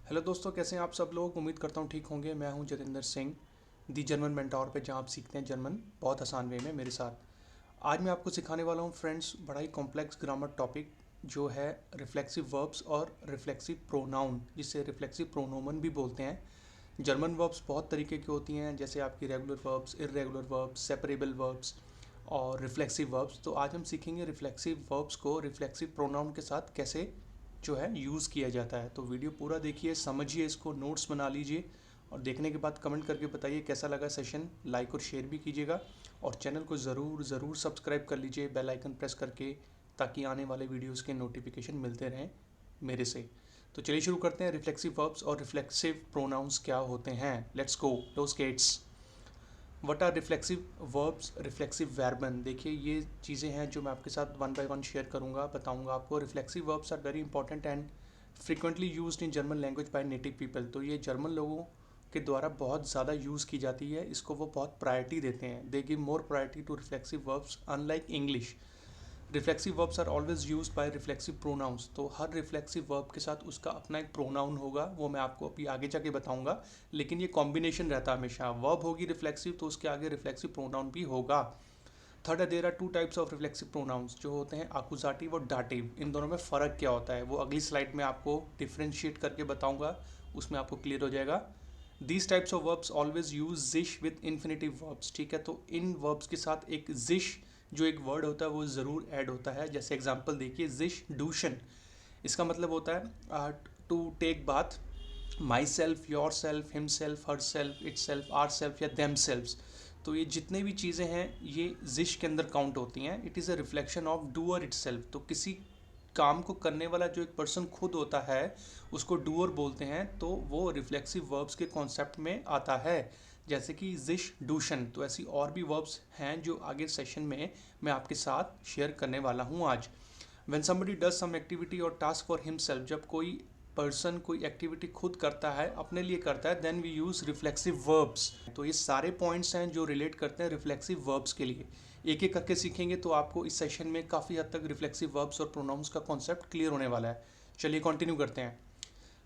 Hello दोस्तों, कैसे हैं आप सब लोग। उम्मीद करता हूँ ठीक होंगे। मैं हूँ जतिंदर सिंह, दी जर्मन मेंटोर पे, जहाँ आप सीखते हैं जर्मन बहुत आसान वे में मेरे साथ। आज मैं आपको सिखाने वाला हूँ फ्रेंड्स, बड़ा ही कॉम्प्लेक्स ग्रामर टॉपिक जो है रिफ्लेक्सिव वर्ब्स और रिफ्लेक्सिव प्रोनाउन, जिसे रिफ्लेक्सिव प्रोनोमन भी बोलते हैं। जर्मन वर्ब्स बहुत तरीके की होती हैं, जैसे आपकी regular verbs, irregular verbs, separable verbs और रिफ्लेक्सिव वर्ब्स। तो आज हम सीखेंगे रिफ्लेक्सिव वर्ब्स को रिफ्लेक्सिव प्रोनाउन के साथ कैसे जो है यूज़ किया जाता है। तो वीडियो पूरा देखिए, समझिए, इसको नोट्स बना लीजिए और देखने के बाद कमेंट करके बताइए कैसा लगा सेशन। लाइक और शेयर भी कीजिएगा और चैनल को ज़रूर ज़रूर सब्सक्राइब कर लीजिए बेल आइकन प्रेस करके, ताकि आने वाले वीडियोस के नोटिफिकेशन मिलते रहें मेरे से। तो चलिए शुरू करते हैं। रिफ्लेक्सिव वर्ब्स और रिफ्लेक्सिव प्रोनाउंस क्या होते हैं। Let's go those kids. What are reflexive verbs, reflexive वर्बन। देखिए, ये चीज़ें हैं जो मैं आपके साथ वन बाय वन शेयर करूंगा, बताऊंगा आपको। Reflexive verbs are very important and frequently used in German language by native people. तो ये जर्मन लोगों के द्वारा बहुत ज़्यादा यूज़ की जाती है, इसको वो बहुत प्रायोरिटी देते हैं। They give more priority to reflexive verbs unlike English. Reflexive verbs are always use by reflexive pronouns. तो हर रिफ्लेक्सिव वर्ब के साथ उसका अपना एक प्रोनाउन होगा, वो मैं आपको अभी आगे जाके बताऊंगा। लेकिन ये कॉम्बिनेशन रहता है हमेशा, वर्ब होगी रिफ्लेक्सिव तो उसके आगे रिफ्लेक्सिव प्रोनाउन भी होगा। थर्ड है, there are two types of reflexive pronouns, जो होते हैं आकुजाटिव और डाटिव। इन दोनों में फ़र्क क्या होता है वो अगली स्लाइड में आपको डिफ्रेंशिएट करके बताऊंगा, उसमें आपको क्लियर हो जाएगा। These types of verbs always use जिश विद इन्फिनेटिव वर्ब्स। ठीक है, तो इन वर्ब्स के साथ एक जिश जो एक वर्ड होता है वो ज़रूर ऐड होता है। जैसे एग्जाम्पल देखिए, जिश डूशन, इसका मतलब होता है to take bath. Myself, yourself, himself, herself, itself, ourself या देम सेल्व्स। तो ये जितने भी चीज़ें हैं ये जिश के अंदर काउंट होती हैं। It is a reflection of doer it self. तो किसी काम को करने वाला जो एक पर्सन खुद होता है उसको डूअर बोलते हैं, तो वो रिफ्लेक्सिव वर्ब्स के कॉन्सेप्ट में आता है। जैसे कि जिश डूशन। तो ऐसी और भी वर्ब्स हैं जो आगे सेशन में मैं आपके साथ शेयर करने वाला हूँ आज। When somebody does some activity or task for himself, जब कोई पर्सन कोई एक्टिविटी खुद करता है, अपने लिए करता है, then we use reflexive verbs. तो ये सारे पॉइंट्स हैं जो रिलेट करते हैं रिफ्लेक्सिव वर्ब्स के लिए। एक एक करके सीखेंगे तो आपको इस सेशन में काफ़ी हद तक रिफ्लेक्सिव वर्ब्स और प्रोनाउंस का कॉन्सेप्ट क्लियर होने वाला है। चलिए कंटिन्यू करते हैं।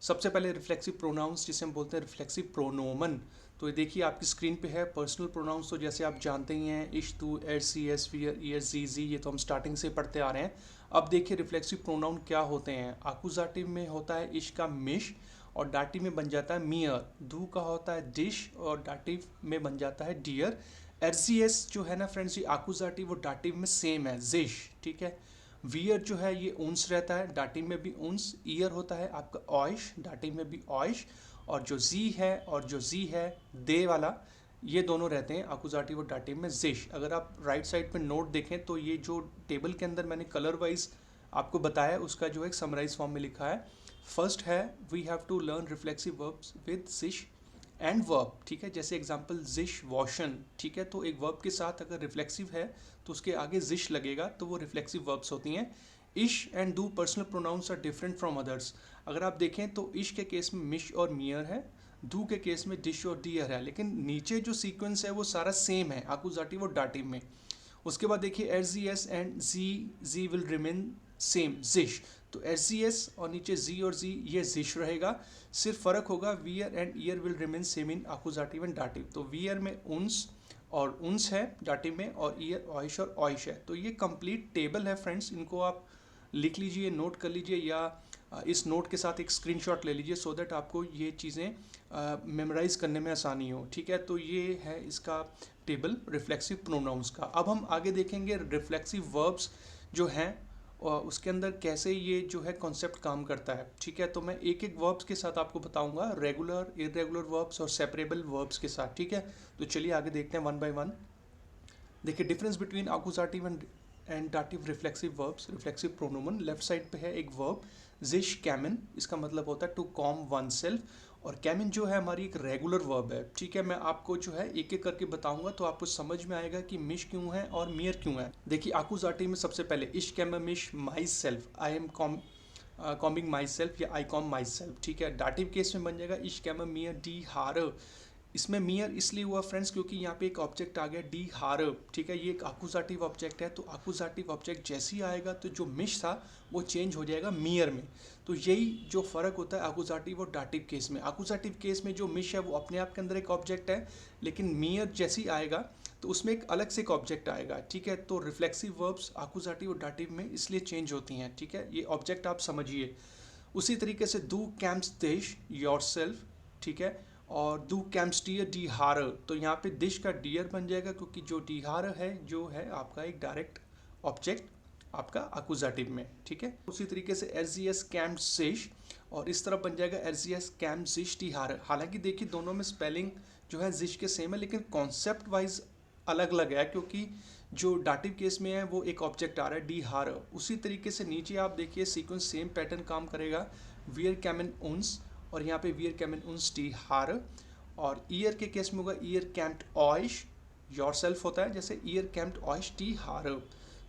सबसे पहले रिफ्लेक्सिव प्रोनाउंस, जिसे हम बोलते हैं रिफ्लेक्सिव प्रोनोमन। तो ये देखिए आपकी स्क्रीन पे है। पर्सनल प्रोनाउंस तो जैसे आप जानते ही हैं, इश, तू, एस, सी, एस, वियर, ईयर, जी, जी, ये तो हम स्टार्टिंग से पढ़ते आ रहे हैं। अब देखिए रिफ्लेक्सिव प्रोनाउन क्या होते हैं। आकुजाटिव में होता है इश का मिश और डाटिव में बन जाता है मियर। दू का होता है डिश और डाटिव में बन जाता है डियर। एस जो है ना फ्रेंड्स, ये आकुजाटिव और डाटिव में सेम है, जिश। ठीक है। वियर जो है ये उन्स रहता है, डाटिव में भी उन्स। ईयर होता है आपका ऑयश, डाटिव में भी ऑयश। और जो जी है और जो जी है दे वाला, ये दोनों रहते हैं अकुजाटिव और डाटिव में जिश। अगर आप राइट साइड पे नोट देखें तो ये जो टेबल के अंदर मैंने कलर वाइज आपको बताया उसका जो एक समराइज फॉर्म में लिखा है। फर्स्ट है, we have to learn reflexive verbs with जिश एंड वर्ब। ठीक है, जैसे एग्जांपल जिश वॉशन। ठीक है, तो एक वर्ब के साथ अगर रिफ्लेक्सिव है तो उसके आगे जिश लगेगा, तो वो रिफ्लेक्सिव वर्ब्स होती हैं। इश एंड डू personal pronouns are different from others. अगर आप देखें तो इश के केस में मिश और मियर है, डू के केस में डिश और डियर है, लेकिन नीचे जो सीक्वेंस है वो सारा सेम है आकुजाटिव और डाटिव में। उसके बाद देखिए एस जी एस एंड जी, जी विल रिमेन सेम, जिश। तो एस जी एस और नीचे जी और जी, ये जिश रहेगा। सिर्फ फर्क होगा, वियर एंड ईयर विल रिमेन सेम इन आकुजाटिव एंड डाटिव। तो वियर में उन्स और उन्स है डाटिव में, और ईयर ऑयश और ऑयश है। तो ये कंप्लीट टेबल है फ्रेंड्स, इनको आप लिख लीजिए, नोट कर लीजिए, या इस नोट के साथ एक स्क्रीनशॉट ले लीजिए, सो दैट आपको ये चीज़ें मेमोराइज करने में आसानी हो। ठीक है, तो ये है इसका टेबल रिफ्लेक्सिव प्रोनाउंस का। अब हम आगे देखेंगे रिफ्लेक्सिव वर्ब्स जो हैं और उसके अंदर कैसे ये जो है कॉन्सेप्ट काम करता है। ठीक है, तो मैं एक एक वर्ब्स के साथ आपको बताऊंगा, रेगुलर, इरेगुलर वर्ब्स और सेपरेबल वर्ब्स के साथ। ठीक है, तो चलिए आगे देखते हैं वन बाय वन। देखिए डिफरेंस बिटवीन आकुजाटिव एंड डाटिव रिफ्लेक्सिव वर्ब्स, रिफ्लेक्सिव प्रोनोमन। लेफ्ट साइड पे है एक वर्ब जिश कैमिन, इसका मतलब होता है टू कॉम वन सेल्फ। और कैमिन जो है हमारी एक रेगुलर वर्ब है। ठीक है, मैं आपको जो है एक एक करके बताऊंगा तो आपको समझ में आएगा कि मिश क्यों है और मियर क्यों है। देखिए आकुजाटिव में सबसे पहले इश कैम मिश myself, I am coming myself या आई कॉम माई सेल्फ। ठीक है, डाटिव केस में बन जाएगा इश कैम मियर डी हार, इसमें मियर इसलिए हुआ फ्रेंड्स क्योंकि यहाँ पे एक ऑब्जेक्ट आ गया डी हार, ठीक है, ये एक अकुजाटिव ऑब्जेक्ट है, तो अकुजाटिव ऑब्जेक्ट जैसे ही आएगा तो जो मिश था वो चेंज हो जाएगा मियर में। तो यही जो फ़र्क होता है अकुजाटिव और डाटिव केस में। अकुजाटिव केस में जो मिश है वो अपने आप के अंदर एक ऑब्जेक्ट है, लेकिन मियर जैसे ही आएगा तो उसमें एक अलग से एक ऑब्जेक्ट आएगा, ठीक है। तो रिफ्लेक्सिव वर्ब्स अकुजाटिव और डाटिव में इसलिए चेंज होती हैं, ठीक है, ये ऑब्जेक्ट आप समझिए। उसी तरीके से दू कैम्स दिश योर सेल्फ, ठीक है, और दू कैम्स डियर डी हार, तो यहाँ पे दिश का डियर बन जाएगा क्योंकि जो डी हार है जो है आपका एक डायरेक्ट ऑब्जेक्ट आपका अकुजाटिव में, ठीक है। उसी तरीके से एस जी एस कैम्प सिश, और इस तरफ बन जाएगा एस जी एस कैम्प जिश डी हार। हालांकि देखिए दोनों में स्पेलिंग जो है जिश के सेम है, लेकिन कॉन्सेप्ट वाइज अलग अलग है, क्योंकि जो डाटिव केस में है वो एक ऑब्जेक्ट आ रहा है डी हार। उसी तरीके से नीचे आप देखिए सीक्वेंस सेम पैटर्न काम करेगा, वियर कैमन उन्स, और यहाँ पे वियर कैमन उन्स डी हार। और ईयर के केस में होगा ईयर कैम्प्ड ऑइश योर सेल्फ होता है, जैसे ईयर कैम्प्ड ऑइश डी हार।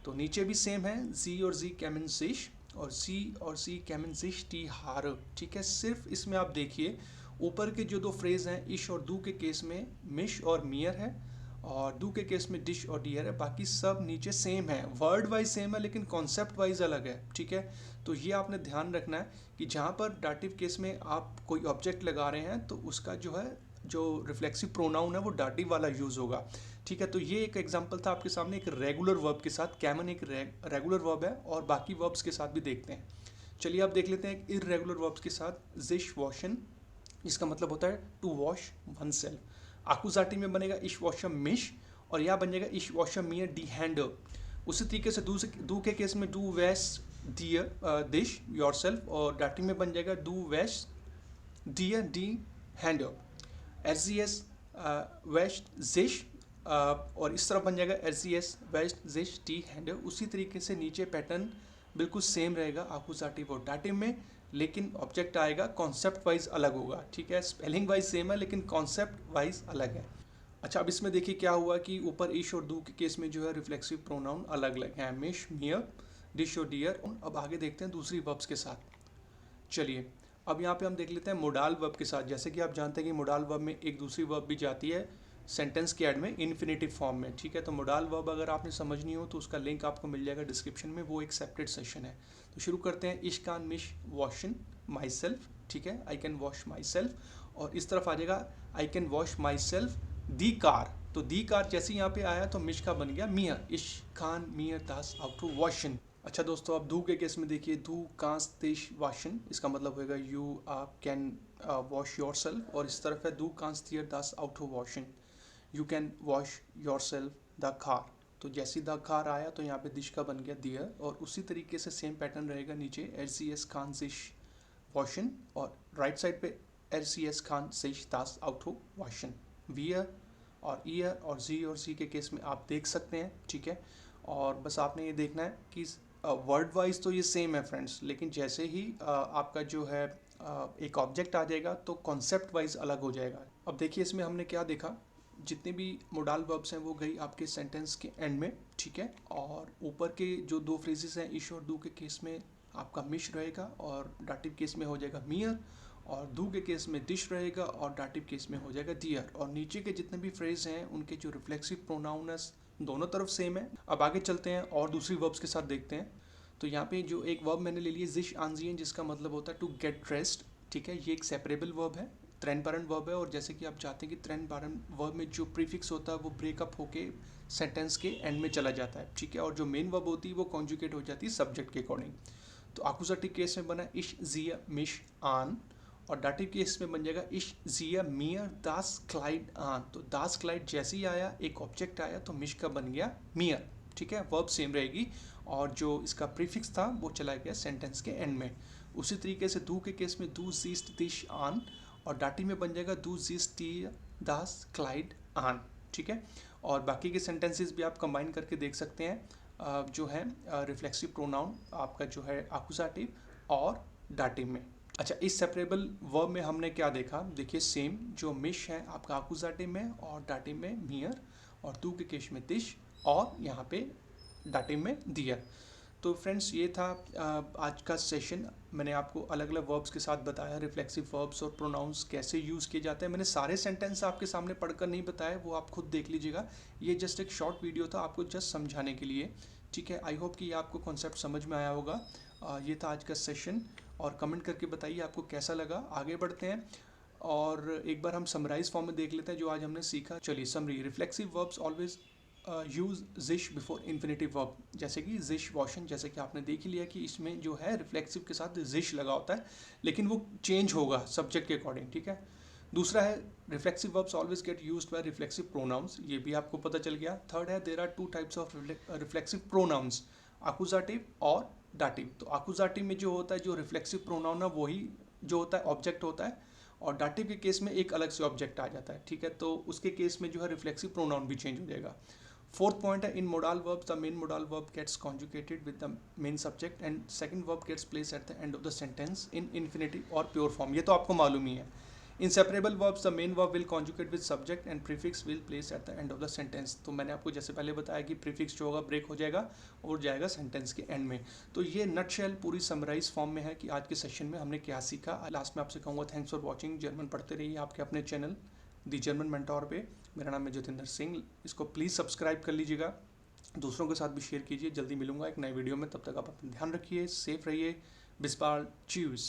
तो नीचे भी सेम है जी और जी कैमन जिश, और जी कैमन जिश डी हार, ठीक है। सिर्फ इसमें आप देखिए ऊपर के जो दो फ्रेज हैं इश और दू के केस में मिश और मियर है, और दू के केस में डिश और डियर है, बाकी सब नीचे सेम है, वर्ड वाइज सेम है लेकिन कॉन्सेप्ट वाइज अलग है, ठीक है। तो ये आपने ध्यान रखना है कि जहाँ पर डाटिव केस में आप कोई ऑब्जेक्ट लगा रहे हैं तो उसका जो है जो रिफ्लेक्सिव प्रोनाउन है वो डाटिव वाला यूज़ होगा, ठीक है। तो ये एक एग्जांपल था आपके सामने एक रेगुलर वर्ब के साथ। कैमन एक रेगुलर वर्ब है, और बाकी वर्ब्स के साथ भी देखते हैं। चलिए आप देख लेते हैं एक इर्रेगुलर वर्ब्स के साथ, जिश वॉशन, जिसका मतलब होता है टू वॉश वन सेल्फ। आकुजाटी में बनेगा इश वॉशम मिश, और यहाँ बन जाएगा इश वॉशम मियर डी हैंडल। उसी तरीके से दू के केस में डू वैश डियर दिश योर सेल्फ, और डाटी में बन जाएगा डू वैश डियर डी हैंडल। एस जी एस वेस्ट जिश, और इस तरह बन जाएगा एस जी एस वेस्ट जिश टी हैंडल। उसी तरीके से नीचे पैटर्न बिल्कुल सेम रहेगा आकुजाटिव और डाटिव में, लेकिन ऑब्जेक्ट आएगा कॉन्सेप्ट वाइज अलग होगा, ठीक है। स्पेलिंग वाइज सेम है लेकिन कॉन्सेप्ट वाइज अलग है। अच्छा, अब इसमें देखिए क्या हुआ कि ऊपर इश और दू के केस में जो है रिफ्लेक्सिव प्रोनाउन अलग अलग हैं, मिश मियर डिश और डियर। अब आगे देखते हैं दूसरी वर्ब्स के साथ। चलिए अब यहाँ पे हम देख लेते हैं मोडाल वर्ब के साथ। जैसे कि आप जानते हैं कि मोडाल वर्ब में एक दूसरी वर्ब भी जाती है सेंटेंस के एंड में इन्फिनेटिव फॉर्म में, ठीक है। तो मोडाल वर्ब अगर आपने समझनी हो तो उसका लिंक आपको मिल जाएगा डिस्क्रिप्शन में, वो एक सेपरेट सेशन है। तो शुरू करते हैं, इश कान मिश वॉशन माई सेल्फ, ठीक है, I can wash my self. और इस तरफ आ जाएगा I can wash my self the car. तो दी कार जैसे यहाँ पे आया तो मिश का बन गया मियर, इश खान मियर दास आउट टू वॉशन। अच्छा दोस्तों, अब दू के केस में देखिए दू कांस तेश वाशन, इसका मतलब होगा you can wash yourself. और इस तरफ है दू कांस दियर दास आउट टू वॉशन, you can wash yourself the car. तो जैसे द कार आया तो यहाँ पे दिश का बन गया दियर, और उसी तरीके से सेम पैटर्न रहेगा नीचे एस सी एस खान सिश वॉशन, और राइट साइड पे एस सी एस खान सिश दास आउट टू वॉशन। वियर और ईयर और जी के केस में आप देख सकते हैं, ठीक है। और बस आपने ये देखना है कि वर्ड वाइज तो ये सेम है फ्रेंड्स, लेकिन जैसे ही आपका जो है एक ऑब्जेक्ट आ जाएगा तो कॉन्सेप्ट वाइज अलग हो जाएगा। अब देखिए इसमें हमने क्या देखा, जितने भी मोडाल वर्ब्स हैं वो गई आपके सेंटेंस के एंड में, ठीक है। और ऊपर के जो दो फ्रेजेस हैं इश और दू के केस में आपका मिश रहेगा, और डाटिव केस में हो जाएगा मियर, और दू के केस में डिश रहेगा, और डाटिव केस में हो जाएगा डियर। और नीचे के जितने भी फ्रेज हैं उनके जो रिफ्लेक्सिव प्रोनाउनस दोनों तरफ सेम है। अब आगे चलते हैं और दूसरी वर्ब्स के साथ देखते हैं। तो यहाँ पे जो एक वर्ब मैंने ले लिया जिश आंजियन, जिसका मतलब होता है टू गेट ड्रेस्ड, ठीक है। ये एक सेपरेबल वर्ब है, त्रेन पारन वर्ब है, और जैसे कि आप चाहते हैं कि त्रेन पारन वर्ब में जो प्रीफिक्स होता है वो ब्रेकअप होके सेंटेंस के एंड में चला जाता है, ठीक है। और जो मेन वर्ब होती है वो कॉन्जुगेट हो जाती है सब्जेक्ट के अकॉर्डिंग। तो आकुजाटिव केस में बना इश जिया मिश आन, और डाटिव केस में बन जाएगा इश जिया मियर दास क्लाइड आन। तो दास क्लाइड जैसे ही आया एक ऑब्जेक्ट आया तो मिश का बन गया मियर, ठीक है। वर्ब सेम रहेगी, और जो इसका प्रीफिक्स था वो चला गया सेंटेंस के एंड में। उसी तरीके से दू के केस में दू जीस्ट दिश आन, और डाटी में बन जाएगा दू जीस्ट टी दास क्लाइड आन, ठीक है। और बाकी के सेंटेंसेस भी आप कंबाइन करके देख सकते हैं जो है रिफ्लेक्सिव प्रोनाउन आपका जो है आकुजाटिव और डाटिव में। अच्छा, इस सेपरेबल वर्ब में हमने क्या देखा, देखिए सेम जो मिश है आपका आकुजाटिव में और डाटिव में मियर, और दू के केस में दिश, और यहाँ पे डाटिव में दियर। तो फ्रेंड्स ये था आज का सेशन। मैंने आपको अलग अलग वर्ब्स के साथ बताया, रिफ्लेक्सिव वर्ब्स और प्रोनाउंस कैसे यूज़ किए जाते हैं। मैंने सारे सेंटेंस आपके सामने पढ़कर नहीं बताए, वो आप खुद देख लीजिएगा। ये जस्ट एक शॉर्ट वीडियो था आपको जस्ट समझाने के लिए, ठीक है। आई होप कि ये आपको कॉन्सेप्ट समझ में आया होगा। ये था आज का सेशन, और कमेंट करके बताइए आपको कैसा लगा। आगे बढ़ते हैं और एक बार हम समराइज फॉर्म में देख लेते हैं जो आज हमने सीखा। चलिए summary. Reflexive verbs always use जिश बिफोर इन्फिनेटिव वर्ब, जैसे कि जिश वॉशन, जैसे कि आपने देख ही लिया कि इसमें जो है रिफ्लेक्सिव के साथ जिश लगा होता है, लेकिन वो चेंज होगा सब्जेक्ट के अकॉर्डिंग, ठीक है। दूसरा है reflexive verbs always get used by reflexive pronouns, ये भी आपको पता चल गया। थर्ड है there are two types of reflexive pronouns, अकुजाटिव और डाटिव। तो अकुजाटिव में जो होता है, जो रिफ्लेक्सिव प्रोनाउन है वही जो होता है ऑब्जेक्ट होता है, और डाटिव के केस में एक अलग से ऑब्जेक्ट आ जाता है, ठीक है। तो उसके केस में जो है रिफ्लेक्सिव प्रोनाउन भी चेंज हो जाएगा। फोर्थ पॉइंट है in modal verb the main modal verb gets conjugated with the main subject and second verb gets place at the end of the sentence in infinitive और pure form. ये तो आपको मालूम ही है। In separable verbs the main verb will conjugate with subject and prefix will place at the end of the sentence. तो मैंने आपको जैसे पहले बताया कि प्रीफिक्स जो होगा ब्रेक हो जाएगा और जाएगा सेंटेंस के एंड में। तो ये नटशेल पूरी समराइज फॉर्म में है कि आज के सेशन में हमने क्या सीखा। लास्ट में आपसे कहूँगा थैंक्स फॉर वॉचिंग। जर्मन पढ़ते रहिए आपके अपने चैनल दी जर्मन मेंटोर पे। मेरा नाम है जतिंदर सिंह, इसको प्लीज़ सब्सक्राइब कर लीजिएगा, दूसरों के साथ भी शेयर कीजिए। जल्दी मिलूंगा एक नए वीडियो में, तब तक आप अपना ध्यान रखिए, सेफ रहिए। बिस्पाल, चीज़।